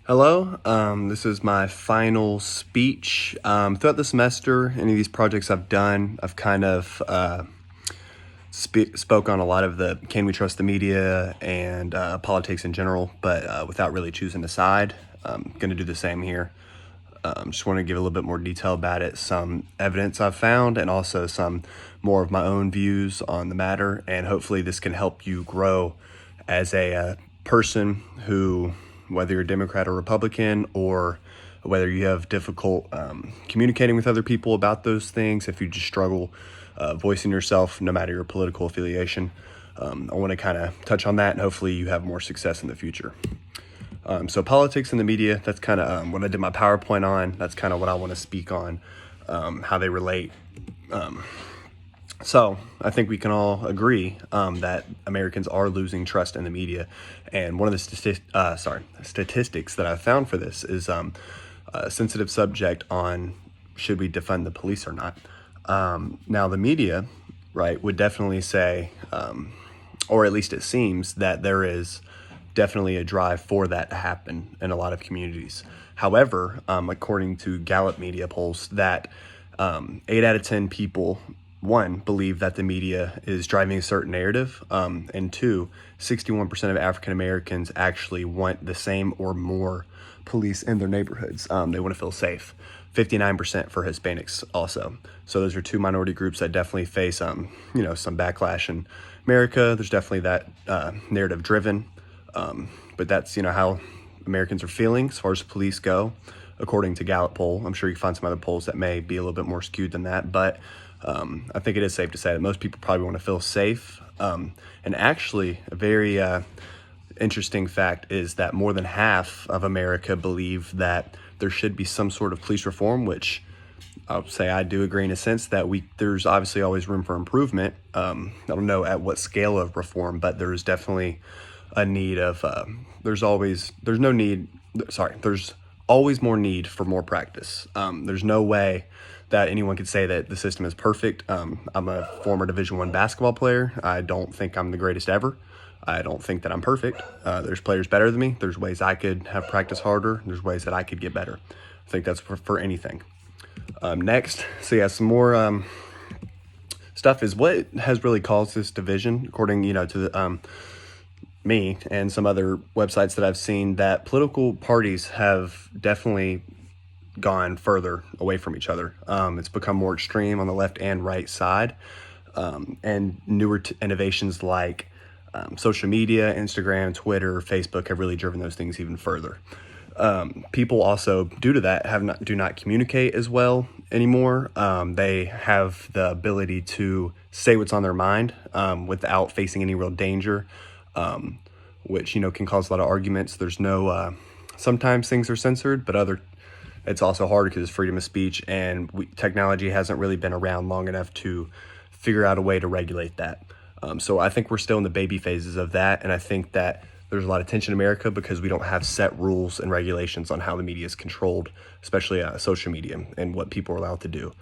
Hello, this is my final speech. Throughout the semester, any of these projects I've done, I've kind of spoke on a lot of the can we trust the media and politics in general, but without really choosing a side. I'm going to do the same here. Just want to give a little bit more detail about it, some evidence I've found, and also some more of my own views on the matter. And hopefully, this can help you grow as a person who, whether you're Democrat or Republican, or whether you have difficult communicating with other people about those things, if you just struggle voicing yourself, no matter your political affiliation. I want to kind of touch on that, and hopefully, you have more success in the future. So politics and the media, that's kind of what I did my PowerPoint on. That's kind of what I want to speak on, how they relate. So I think we can all agree that Americans are losing trust in the media. And one of the statistics that I found for this is a sensitive subject on should we defund the police or not. Now the media, right, would definitely say, or at least it seems that there is definitely a drive for that to happen in a lot of communities. However, according to Gallup media polls, that 8 out of 10 people, one, believe that the media is driving a certain narrative, and two, 61% of African Americans actually want the same or more police in their neighborhoods. They want to feel safe. 59% for Hispanics also. So those are two minority groups that definitely face, some backlash in America. There's definitely that narrative driven. But that's, how Americans are feeling as far as police go, according to Gallup poll. I'm sure you can find some other polls that may be a little bit more skewed than that, but I think it is safe to say that most people probably want to feel safe. And actually, a very interesting fact is that more than half of America believe that there should be some sort of police reform, which I'll say I do agree in a sense that there's obviously always room for improvement. I don't know at what scale of reform, but there's definitely a need of, there's always more need for more practice. There's no way that anyone could say that the system is perfect. I'm a former Division I basketball player. I don't think I'm the greatest ever. I don't think that I'm perfect. There's players better than me. There's ways I could have practiced harder. There's ways that I could get better. I think that's for anything. Next, some more stuff is what has really caused this division, according to the me and some other websites that I've seen, that political parties have definitely gone further away from each other. It's become more extreme on the left and right side, and newer innovations like social media, Instagram, Twitter, Facebook have really driven those things even further. People also, due to that, do not communicate as well anymore. They have the ability to say what's on their mind without facing any real danger, which can cause a lot of arguments. There's no sometimes things are censored, but it's also hard because it's freedom of speech, and technology hasn't really been around long enough to figure out a way to regulate that. So I think we're still in the baby phases of that, and I think that there's a lot of tension in America because we don't have set rules and regulations on how the media is controlled, especially social media and what people are allowed to do.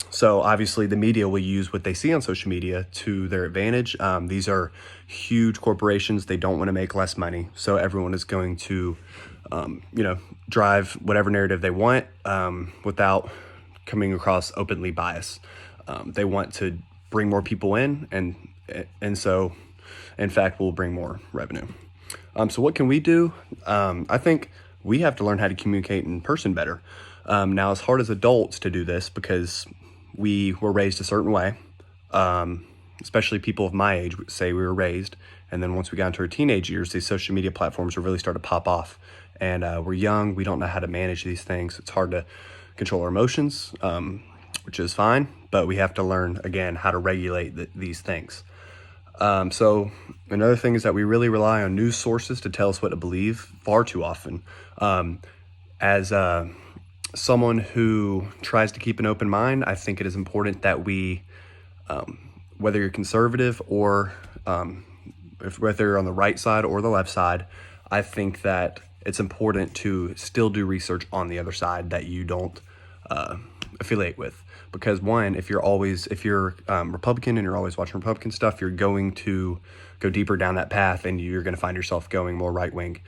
So obviously the media will use what they see on social media to their advantage. These are huge corporations. They don't want to make less money. So everyone is going to, drive whatever narrative they want without coming across openly biased. They want to bring more people in, and so, in fact, will bring more revenue. So what can we do? I think we have to learn how to communicate in person better. Now, it's hard as adults to do this because we were raised a certain way, especially people of my age say we were raised. And then once we got into our teenage years, these social media platforms really started to pop off. And we're young. We don't know how to manage these things. It's hard to control our emotions, which is fine. But we have to learn, again, how to regulate these things. So another thing is that we really rely on news sources to tell us what to believe far too often. As someone who tries to keep an open mind, I think it is important that we, whether you're conservative or whether you're on the right side or the left side, I think that it's important to still do research on the other side that you don't affiliate with. because one, if you're Republican and you're always watching Republican stuff, you're going to go deeper down that path, and you're going to find yourself going more right wing,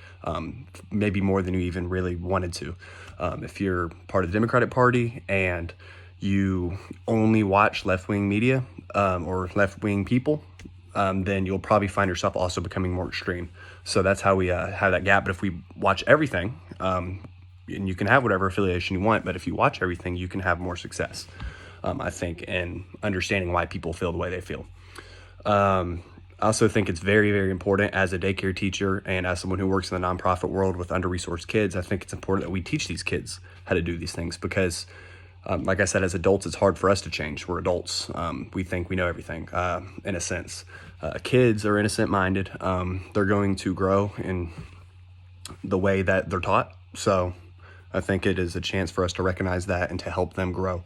maybe more than you even really wanted to. If you're part of the Democratic Party and you only watch left wing media or left wing people, then you'll probably find yourself also becoming more extreme. So that's how we have that gap. But if we watch everything, and you can have whatever affiliation you want, but if you watch everything, you can have more success, I think, in understanding why people feel the way they feel. I also think it's very, very important as a daycare teacher and as someone who works in the nonprofit world with under-resourced kids. I think it's important that we teach these kids how to do these things because, like I said, as adults, it's hard for us to change. We're adults. We think we know everything, in a sense. Kids are innocent-minded. They're going to grow in the way that they're taught. So I think it is a chance for us to recognize that and to help them grow,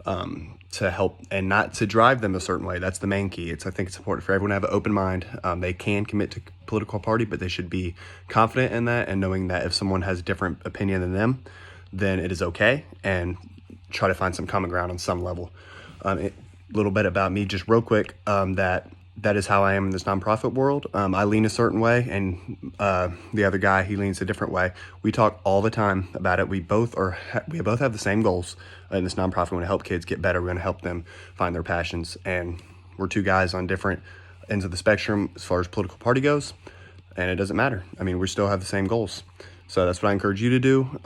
to help and not to drive them a certain way. That's the main key. I think it's important for everyone to have an open mind. They can commit to political party, but they should be confident in that and knowing that if someone has a different opinion than them, then it is okay, and try to find some common ground on some level. A little bit about me, just real quick, that is how I am in this nonprofit world. I lean a certain way, and the other guy, he leans a different way. We talk all the time about it. We both have the same goals in this nonprofit. We want to help kids get better. We want to help them find their passions, and we're two guys on different ends of the spectrum as far as political party goes, and it doesn't matter. I mean, we still have the same goals. So that's what I encourage you to do.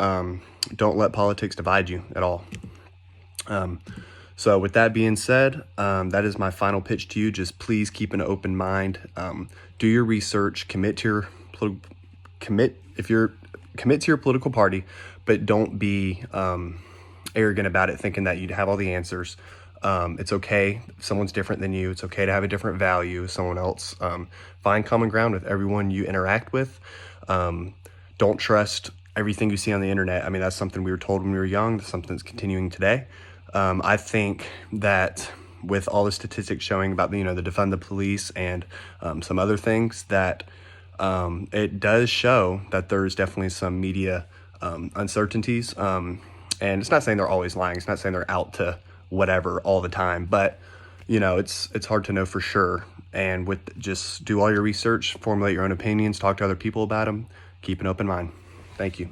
Don't let politics divide you at all. So with that being said, that is my final pitch to you. Just please keep an open mind. Do your research. Commit to your political party, but don't be arrogant about it, thinking that you'd have all the answers. It's okay if someone's different than you. It's okay to have a different value as someone else. Find common ground with everyone you interact with. Don't trust everything you see on the internet. I mean, that's something we were told when we were young. That's something that's continuing today. I think that with all the statistics showing about the defund the police and some other things, that it does show that there's definitely some media uncertainties. And it's not saying they're always lying. It's not saying they're out to whatever all the time. But it's hard to know for sure. And just do all your research, formulate your own opinions, talk to other people about them, keep an open mind. Thank you.